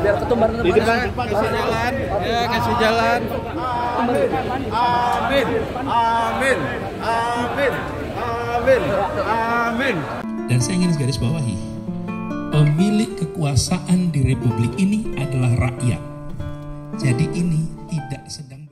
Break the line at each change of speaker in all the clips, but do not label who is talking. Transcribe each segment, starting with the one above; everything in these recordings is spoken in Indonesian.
Biar ketumbar
di depan kasih jalan, ya kasih jalan. Amin, amin, amin, amin, amin, amin.
Dan saya ingin garis bawahi, pemilik kekuasaan di Republik ini adalah rakyat. Jadi ini tidak sedang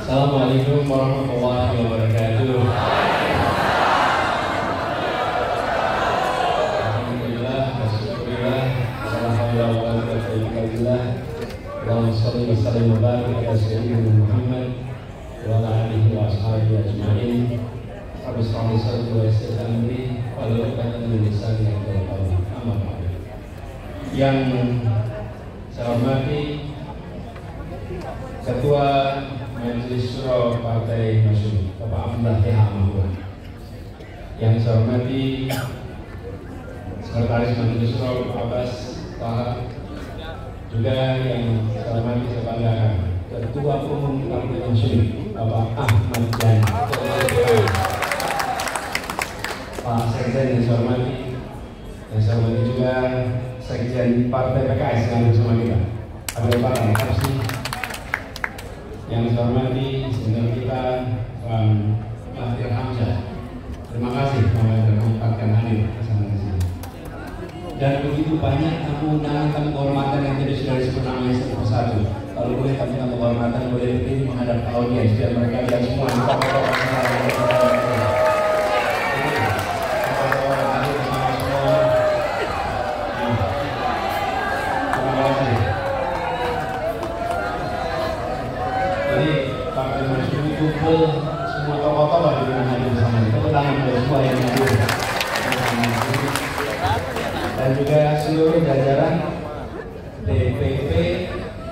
Assalamualaikum warahmatullahi wabarakatuh. Alhamdulillah, alhamdulillah, alhamdulillah. Allahumma shalli wa sallim wa barik ala sayyidina Muhammad wa ala alihi wa ashabihi ajma'in. Rabbi shrah li sadri wa yassir li amri wahlul 'uqdatam min lisani yafqahu qawli. Amma ba'd. Yang saya hormati Ketua Majelis Syuro Partai Masyumi, Bapak Abdullah TH Mahmud. Yang saya hormati Sekretaris Majelis Syuro Bapak Abbas Taha. Juga yang saya hormati saya banggakan Ketua Umum Partai Masyumi Bapak Ahmad Jani. Pak Sekjen yang saya hormati, juga Sekjen Partai PKS yang bersama kita. Ada Pak Kapsi. Yang saya hormati senior kita Pak Mahathir Hamzah. Terima kasih telah menempatkan hadir bersama di sini. Dan begitu banyak tamu kehormatan yang tidak sudah disebut namanya satu persatu. Kalau boleh kami tamu kehormatan boleh berdiri menghadap audiens biar mereka lihat semua. Semua tokoh-tokoh di mana hadir bersama kita, tepuk tangan bagi semua yang hadir dan juga seluruh jajaran DPP,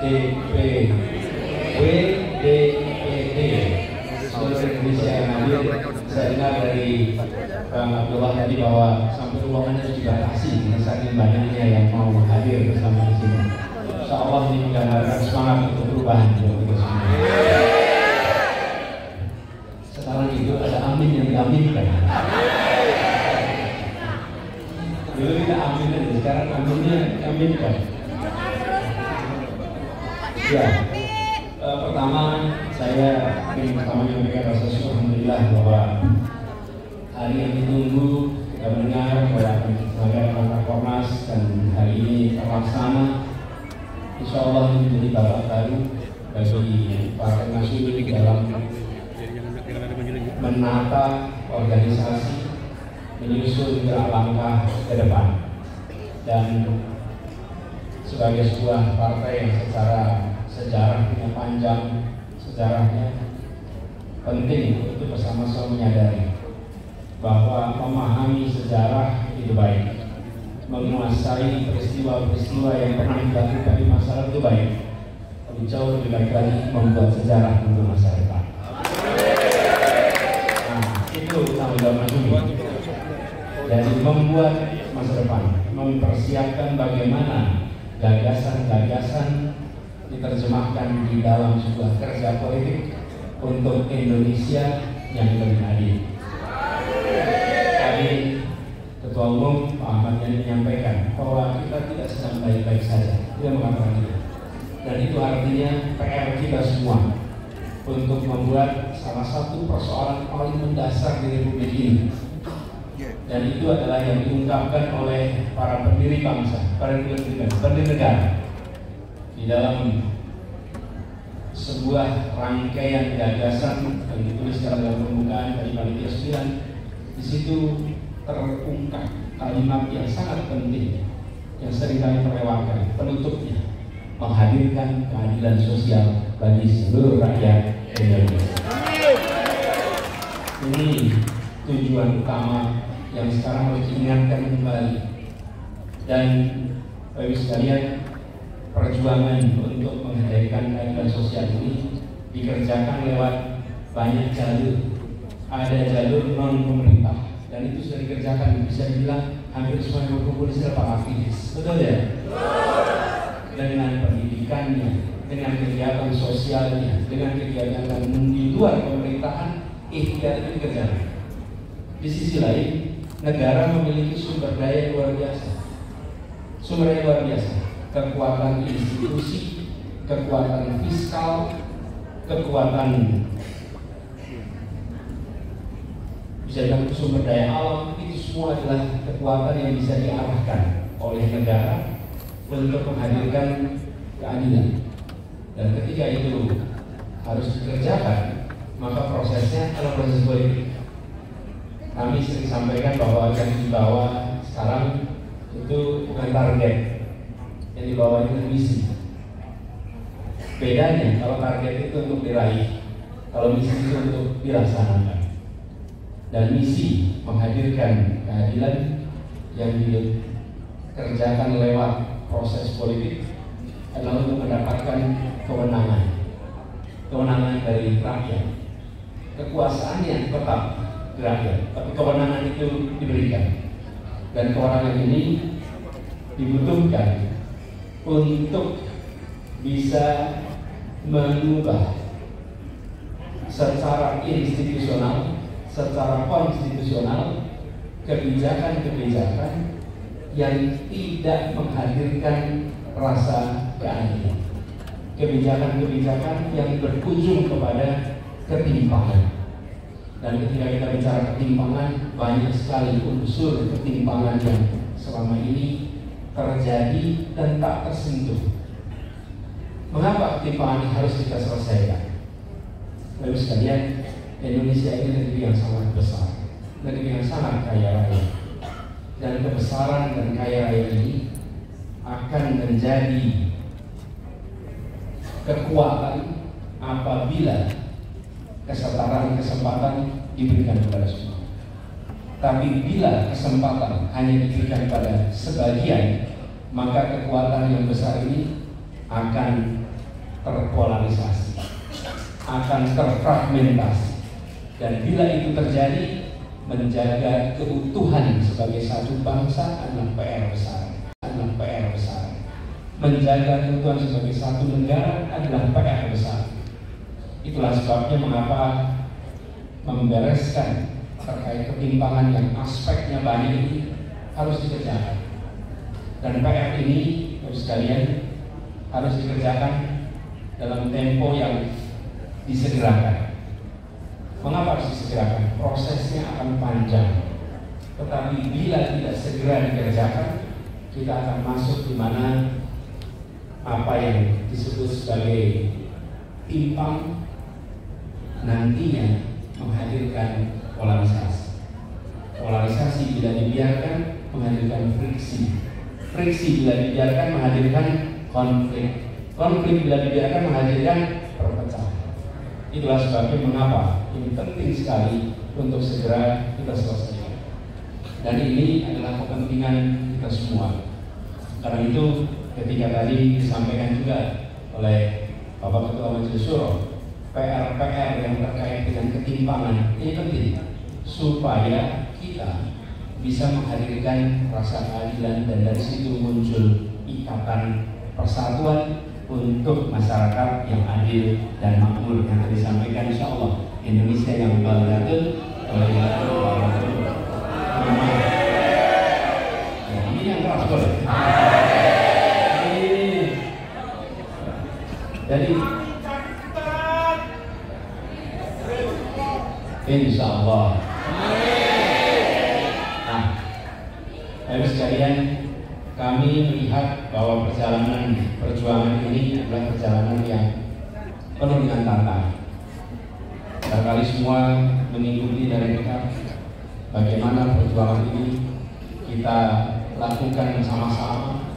DPW, DPD seluruh Indonesia yang hadir. Saya dengar dari Bang Abdullah tadi bahwa sampai ruangannya dibatasi dengan saking banyaknya yang mau hadir bersama di sini. Insya Allah ini menggambarkan semangat untuk perubahan buat kita semua. Sekarang itu ada amin yang diaminkan. Dulu kita amin aja, sekarang aminnya diaminkan. Ya, pertama saya ingin menyampaikan rasa syukur alhamdulillah alhamdulillah bahwa hari yang ditunggu kita mendengar bahwa akan diselenggarakan Rakornas dan hari ini terlaksana. Insya Allah ini menjadi babak baru bagi Partai Masyumi dalam menata organisasi, menyusun gerak langkah ke depan, dan sebagai sebuah partai yang secara sejarahnya panjang, sejarahnya penting untuk bersama-sama menyadari bahwa memahami sejarah itu baik, menguasai peristiwa-peristiwa yang pernah dilakukan di masa lalu itu baik, tapi jauh lebih baik lagi membuat sejarah untuk masa depan. Nah, itu tanggung jawab Masyumi. Jadi membuat masa depan, mempersiapkan bagaimana gagasan-gagasan diterjemahkan di dalam sebuah kerja politik untuk Indonesia yang lebih adil. Tadi Ketua Umum Pak Ahmad Yani menyampaikan bahwa kita tidak sedang baik-baik saja. Dia mengatakan itu. Dan itu artinya PR kita semua untuk membuat salah satu persoalan paling mendasar di Republik ini. Dan itu adalah yang diungkapkan oleh para pendiri bangsa, para pendiri negara di dalam sebuah rangkaian gagasan yang dituliskan dalam pembukaan dari Panitia 9. Di situ terungkap kalimat yang sangat penting yang seringkali terlewatkan, penutupnya, menghadirkan keadilan sosial bagi seluruh rakyat Indonesia. Ini tujuan utama yang sekarang harus diingatkan kembali. Dan Bapak Ibu sekalian, perjuangan untuk menghadirkan keadilan sosial ini dikerjakan lewat banyak jalur. Ada jalur non pemerintah dan itu sudah dikerjakan, bisa dibilang hampir semua yang berkumpul di sini para aktivis, betul ya? Dengan pendidikannya, dengan kegiatan sosialnya, dengan kegiatan di luar pemerintahan, ikhtiar itu dikerjakan. Di sisi lain, negara memiliki sumber daya luar biasa, sumber daya luar biasa, kekuatan institusi, kekuatan fiskal, kekuatan bisa dibilang sumber daya alam. Itu semua adalah kekuatan yang bisa diarahkan oleh negara untuk menghadirkan keadilan. Dan ketika itu harus dikerjakan, maka prosesnya adalah proses politik. Kami sering sampaikan bahwa yang dibawa sekarang itu bukan target, yang dibawa itu misi. Bedanya kalau target itu untuk diraih, kalau misi itu untuk dilaksanakan. Dan misi menghadirkan keadilan yang dikerjakan lewat proses politik adalah untuk mendapatkan kewenangan dari rakyat. Kekuasaannya tetap rakyat, tapi kewenangan itu diberikan. Dan kewenangan ini dibutuhkan untuk bisa mengubah secara institusional, secara konstitusional kebijakan-kebijakan yang tidak menghadirkan rasa keadilan, kebijakan-kebijakan yang berujung kepada ketimpangan. Dan ketika kita bicara ketimpangan, banyak sekali unsur ketimpangan yang selama ini terjadi dan tak tersentuh. Mengapa ketimpangan ini harus kita selesaikan? Bapak sekalian, Indonesia ini negeri yang sangat besar, negeri yang sangat kaya raya. Dan kebesaran dan kaya raya ini akan menjadi kekuatan apabila kesetaraan kesempatan diberikan kepada semua. Tapi bila kesempatan hanya diberikan pada sebagian, maka kekuatan yang besar ini akan terpolarisasi, akan terfragmentasi. Dan bila itu terjadi, menjaga keutuhan sebagai satu bangsa adalah PR besar, Menjaga keutuhan sebagai satu negara adalah PR besar. Itulah sebabnya mengapa membereskan terkait ketimpangan yang aspeknya banyak ini harus dikerjakan. Dan PR ini, Bapak sekalian, harus dikerjakan dalam tempo yang disegerakan. Mengapa harus disegerakan? Prosesnya akan panjang. Tetapi bila tidak segera dikerjakan, kita akan masuk di mana apa yang disebut sebagai timpang nantinya menghadirkan polarisasi. Polarisasi bila dibiarkan menghadirkan friksi. Friksi bila dibiarkan menghadirkan konflik. Konflik bila dibiarkan menghadirkan perpecahan. Itulah sebabnya mengapa ini penting sekali untuk segera kita selesaikan. Dan ini adalah kepentingan kita semua. Karena itu ketika tadi disampaikan juga oleh Bapak Ketua Majelis Syuro, PR-PR yang terkait dengan ketimpangan ini penting supaya kita bisa menghadirkan rasa keadilan dan dari situ muncul ikatan persatuan untuk masyarakat yang adil dan makmur yang tadi disampaikan. Insya Allah Indonesia yang baldatun ini yang keras boleh. Jadi insya Allah. Nah, Bapak sekalian, kami melihat bahwa perjuangan ini adalah perjalanan yang penuh dengan tantangan. Barangkali semua mengikuti dari dekat bagaimana perjuangan ini kita lakukan bersama-sama.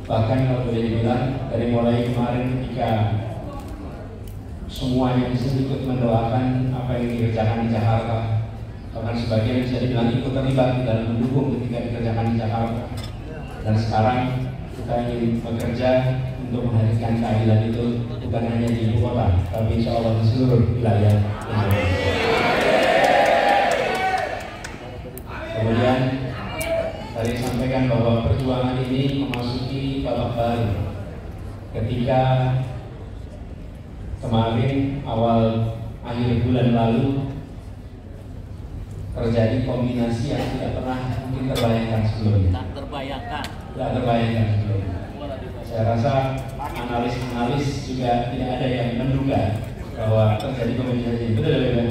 Bahkan kalau boleh dibilang dari mulai kemarin ketika semuanya bisa ikut mendoakan apa yang dikerjakan di Jakarta, bahkan sebagian bisa dibilang ikut terlibat dalam mendukung ketika dikerjakan di Jakarta. Dan sekarang kita ingin bekerja untuk menghadirkan keadilan itu bukan hanya di ibu kota, tapi insya Allah di seluruh wilayah Indonesia. Kemudian tadi sampaikan bahwa perjuangan ini memasuki babak baru ketika kemarin awal akhir bulan lalu terjadi kombinasi yang tidak pernah mungkin terbayangkan sebelumnya. Tidak terbayangkan sebelumnya. Saya rasa analis juga tidak ada yang menduga bahwa terjadi kombinasi. Betul ya?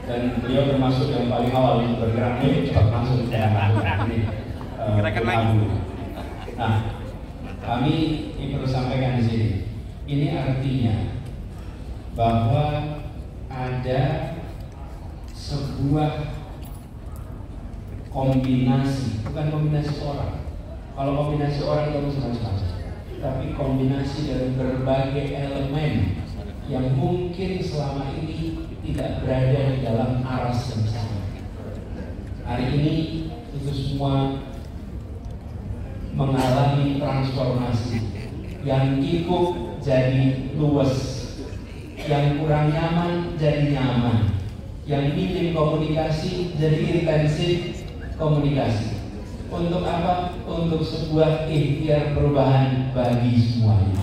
Dan beliau termasuk yang paling awal untuk bergerak ini cepat langsung ini. Nah, kami ini perlu sampaikan di sini. Ini artinya bahwa ada sebuah kombinasi, bukan kombinasi orang. Kalau kombinasi orang itu macam-macam, tapi kombinasi dari berbagai elemen yang mungkin selama ini tidak berada di dalam aras yang sama. Hari ini itu semua mengalami transformasi. Yang kikuk jadi luas, yang kurang nyaman jadi nyaman, yang minim komunikasi jadi intensif komunikasi. Untuk apa? Untuk sebuah ikhtiar perubahan bagi semuanya.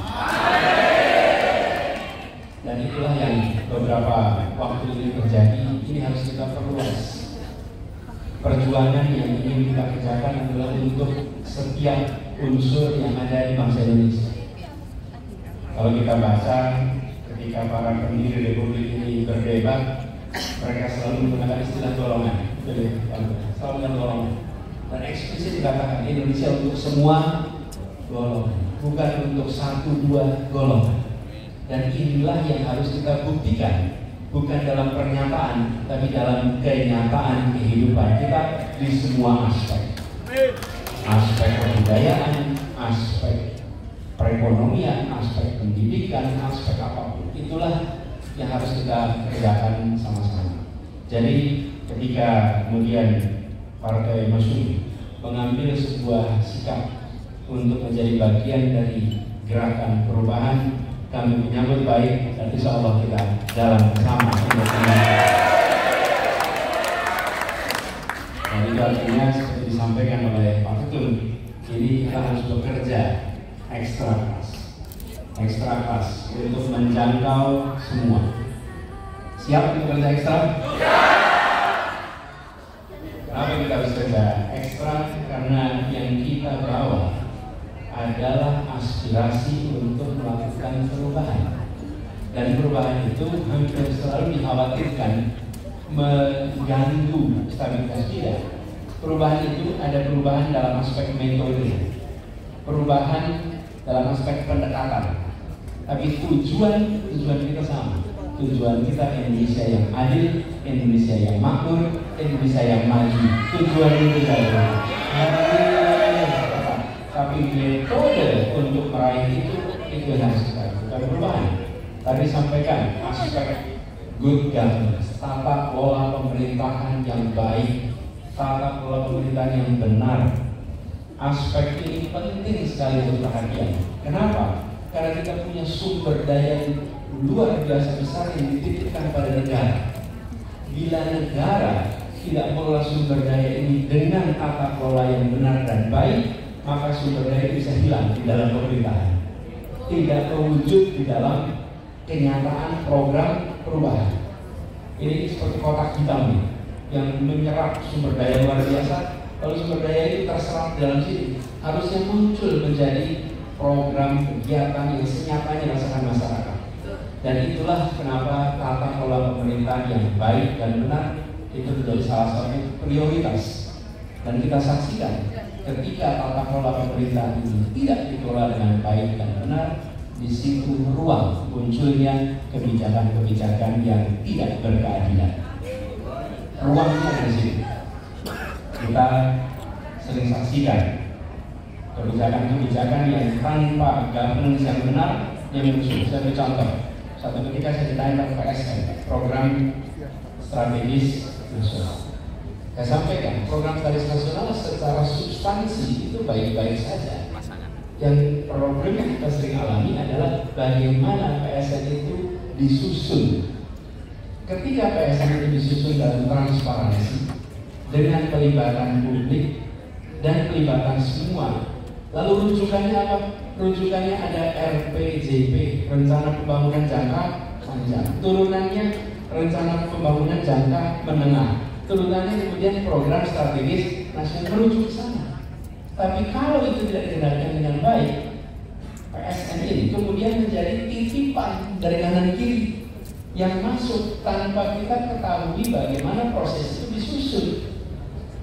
Dan itulah yang beberapa waktu ini terjadi. Ini harus kita perluas. Perjuangan yang ingin kita kerjakan adalah untuk setiap unsur yang ada di bangsa Indonesia. Kalau kita baca ketika para pendiri Republik ini berdebat, mereka selalu menggunakan istilah golongan. Selalu dengan golongan. Dan eksplisit dikatakan Indonesia untuk semua golongan, bukan untuk 1-2 golongan. Dan inilah yang harus kita buktikan, bukan dalam pernyataan, tapi dalam kenyataan kehidupan kita di semua aspek. Aspek kebudayaan, aspek perekonomian, aspek pendidikan, aspek apapun. Itulah yang harus kita kerjakan sama-sama. Jadi ketika kemudian Partai Masyumi mengambil sebuah sikap untuk menjadi bagian dari gerakan perubahan, kami menyambut baik dan insya Allah kita jalan bersama untuk ini. Dan itu artinya seperti disampaikan oleh Pak Ketum, ini kita harus bekerja ekstra keras untuk menjangkau semua. Siap untuk kerja ekstra? Kenapa kita harus kerja ekstra? Karena yang kita bawa adalah aspirasi untuk melakukan perubahan. Dan perubahan itu hampir selalu dikhawatirkan mengganggu stabilitas kita. Perubahan itu ada perubahan dalam aspek metode, perubahan dalam aspek pendekatan. Tapi tujuan kita sama. Tujuan kita Indonesia yang adil, Indonesia yang makmur, Indonesia yang maju. Tujuan itu saja. Tapi metode untuk meraih itu harus kita lakukan perubahan. Tadi sampaikan aspek good governance, tata kelola pemerintahan yang baik, tata kelola pemerintahan yang benar. Aspek ini penting sekali untuk perhatian. Kenapa? Karena kita punya sumber daya yang luar biasa besar yang dititipkan pada negara. Bila negara tidak mengelola sumber daya ini dengan tata kelola yang benar dan baik, maka sumber daya itu bisa hilang di dalam pemerintahan, tidak terwujud di dalam kenyataan program perubahan. Ini seperti kotak hitam yang menyerap sumber daya luar biasa. Kalau sumber daya itu terserap dalam sini, harusnya muncul menjadi program kegiatan yang senyatanya dirasakan masyarakat. Dan itulah kenapa tata kelola pemerintahan yang baik dan benar itu menjadi salah satu prioritas. Dan kita saksikan ketika tata kelola pemerintahan ini tidak dikelola dengan baik dan benar, di situ ruang munculnya kebijakan-kebijakan yang tidak berkeadilan. Ruangnya di situ. Kita sering saksikan kebijakan-kebijakan yang tanpa governance yang benar yang muncul. Saya beri contoh. Satu ketika saya ditanya tentang PSN, program strategis nasional. Saya sampaikan program strategis nasional secara substansi itu baik-baik saja. Yang problem yang kita sering alami adalah bagaimana PSN itu disusun. Ketika PSN itu disusun dalam transparansi dengan pelibatan publik dan pelibatan semua, lalu rujukannya apa? Rujukannya ada RPJP, Rencana Pembangunan Jangka Panjang. Turunannya Rencana Pembangunan Jangka Menengah. Turunannya kemudian Program Strategis Nasional, merujuk ke sana. Tapi kalau itu tidak dikendalikan dengan baik, PSN ini kemudian menjadi titipan dari kanan kiri yang masuk tanpa kita ketahui bagaimana proses itu disusun.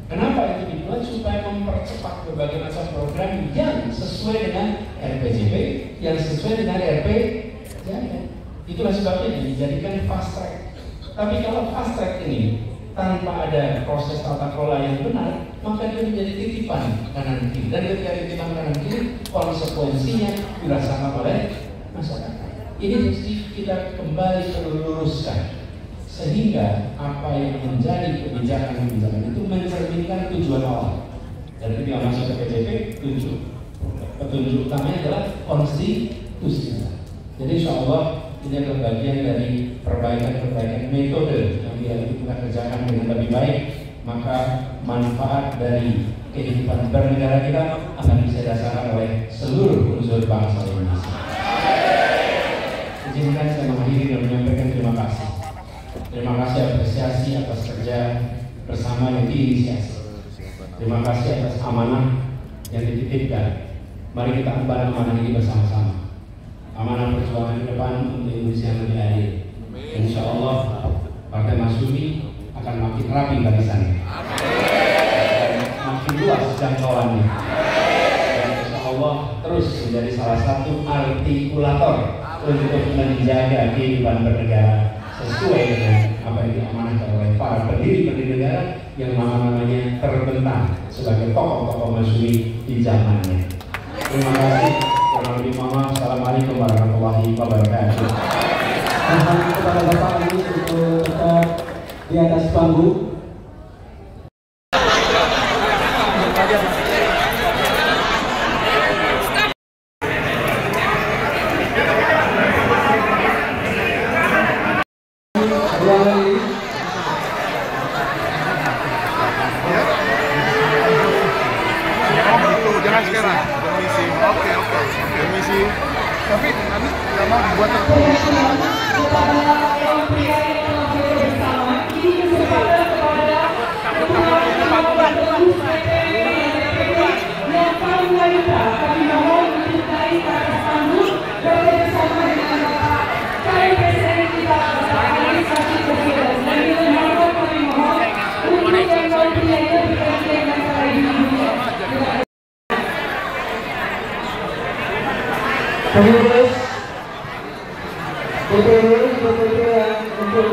Kenapa itu dibuat? Supaya mempercepat berbagai macam program yang sesuai dengan RPJP, yang sesuai dengan RPJP. Itulah sebabnya dijadikan fast track. Tapi kalau fast track ini tanpa ada proses tata kelola yang benar, maka dia menjadi titipan kanan kiri. Dan ketika titipan kanan kiri, konsekuensinya dirasakan oleh masyarakat. Ini mesti kita kembali luruskan sehingga apa yang menjadi kebijakan-kebijakan itu mencerminkan tujuan awal. Dan ketika masuk ke PJP, petunjuk utamanya adalah konstitusi. Jadi insya Allah ini adalah bagian dari perbaikan metode yang kita kerjakan dengan lebih baik, maka manfaat dari kehidupan bernegara kita akan bisa dirasakan oleh seluruh unsur bangsa Indonesia. Izinkan saya mengakhiri dan menyampaikan terima kasih. Terima kasih apresiasi atas kerja bersama yang diinisiasi. Terima kasih atas amanah yang dititipkan. Mari kita emban amanah ini bersama-sama. Amanah perjuangan ke depan untuk Indonesia yang lebih adil. Insya Allah Partai Masyumi akan makin rapi barisannya, makin luas jangkauannya, dan insya Allah terus menjadi salah satu artikulator untuk menjaga kehidupan bernegara sesuai dengan apa yang diamanahkan oleh para pendiri negara yang nama-namanya terbentang sebagai tokoh-tokoh Masyumi di zamannya. Terima kasih. Assalamualaikum warahmatullahi wabarakatuh.
Mohon kepada Bapak ini untuk tetap di atas panggung.
Jangan sekarang. Permisi. Oke. Permisi. Tapi nanti nggak mau dibuat
Kepada yang bersama, ini kesempatan Pengurus DPW yang untuk